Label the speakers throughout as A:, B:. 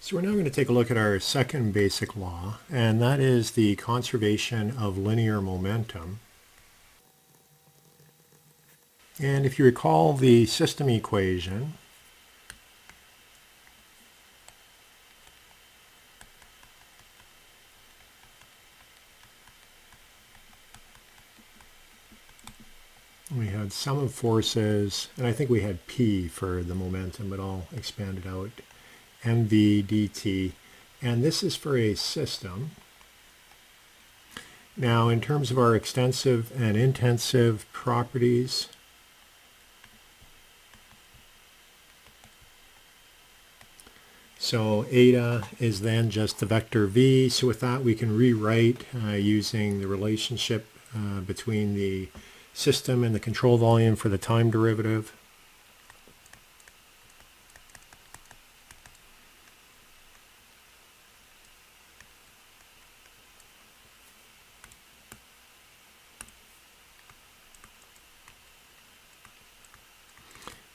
A: So we're now going to take a look at our second basic law, and that is the conservation of linear momentum. And if you recall the system equation, we had sum of forces, and I think we had P for the momentum, but I'll expand it out, mv dt, and this is for a system. Now, in terms of our extensive and intensive properties, so eta is then just the vector v. So with that, we can rewrite using the relationship between the system and the control volume for the time derivative.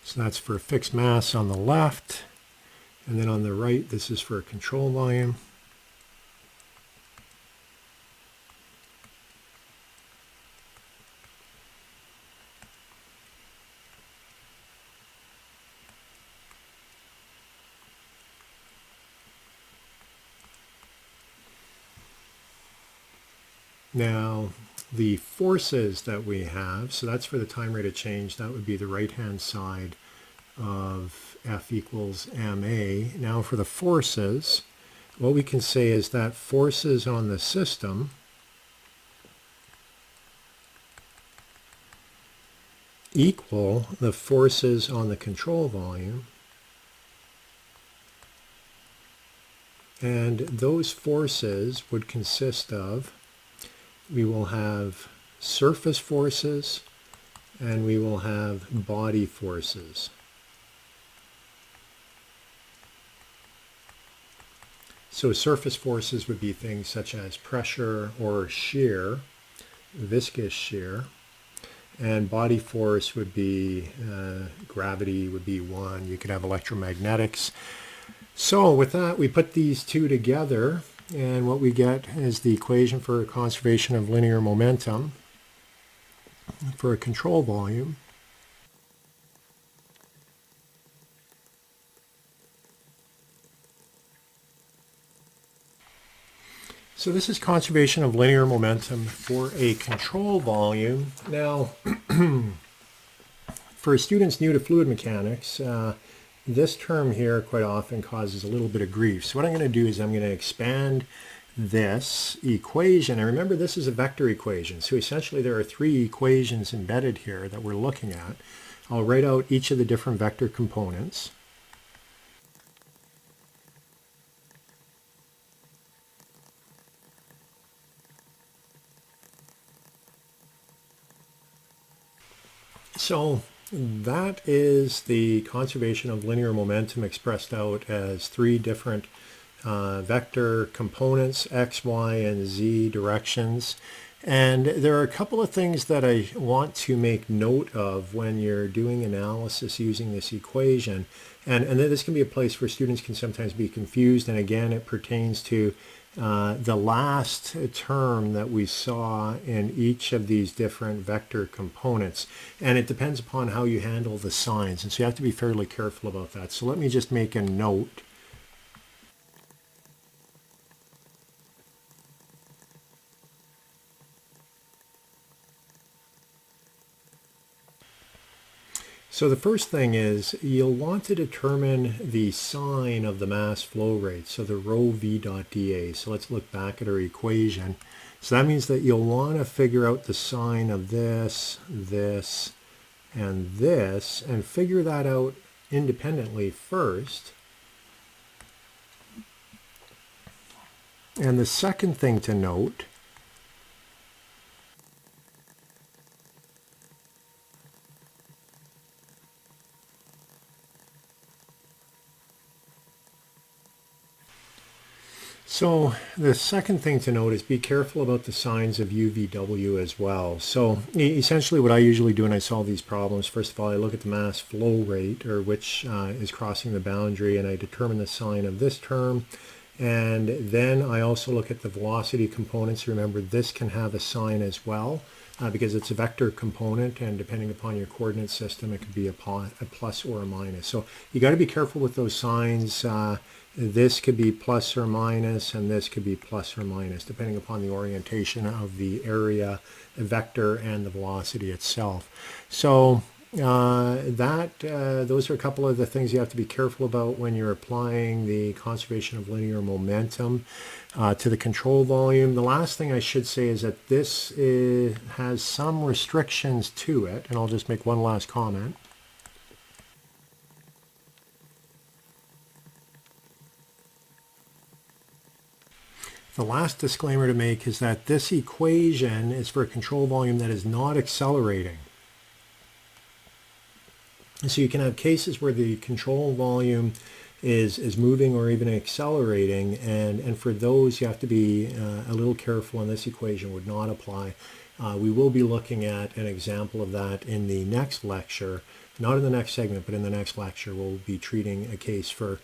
A: So that's for fixed mass on the left. And then on the right, this is for control volume. Now, the forces that we have, so that's for the time rate of change, that would be the right-hand side of F equals ma. Now for the forces, what we can say is that forces on the system equal the forces on the control volume, and those forces would consist of, we will have surface forces and we will have body forces. So surface forces would be things such as pressure or shear, viscous shear, and body force would be gravity would be one. You could have electromagnetics. So with that, we put these two together, and what we get is the equation for conservation of linear momentum for a control volume. So this is conservation of linear momentum for a control volume. Now, for students new to fluid mechanics, this term here quite often causes a little bit of grief. So what I'm going to do is I'm going to expand this equation. And remember, this is a vector equation. So essentially there are three equations embedded here that we're looking at. I'll write out each of the different vector components. So that is the conservation of linear momentum expressed out as three different vector components, x, y, and z directions. And there are a couple of things that I want to make note of when you're doing analysis using this equation. And this can be a place where students can sometimes be confused. And again, it pertains to the last term that we saw in each of these different vector components. And it depends upon how you handle the signs. And so you have to be fairly careful about that. So let me just make a note. So the first thing is you'll want to determine the sign of the mass flow rate, so the rho v dot dA. So let's look back at our equation. So that means that you'll want to figure out the sign of this, this, and this, and figure that out independently first. And the second thing to note So the second thing to note is be careful about the signs of UVW as well. So essentially what I usually do when I solve these problems, first of all, I look at the mass flow rate, or which is crossing the boundary, and I determine the sign of this term. And then I also look at the velocity components. Remember, this can have a sign as well because it's a vector component, and depending upon your coordinate system, it could be a plus or a minus. So you got to be careful with those signs. This could be plus or minus, and this could be plus or minus, depending upon the orientation of the area, the vector, and the velocity itself. So those are a couple of the things you have to be careful about when you're applying the conservation of linear momentum to the control volume. The last thing I should say is that this has some restrictions to it, and I'll just make one last comment. The last disclaimer to make is that this equation is for a control volume that is not accelerating. So you can have cases where the control volume is moving or even accelerating, and for those you have to be a little careful, and this equation would not apply. We will be looking at an example of that in the next lecture, not in the next segment, but in the next lecture we'll be treating a case for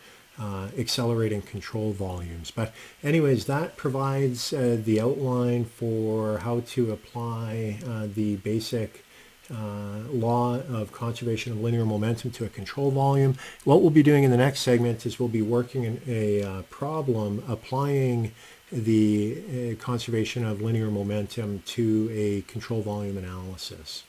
A: accelerating control volumes. But anyways, that provides the outline for how to apply the basic law of conservation of linear momentum to a control volume. What we'll be doing in the next segment is we'll be working in a problem applying the conservation of linear momentum to a control volume analysis.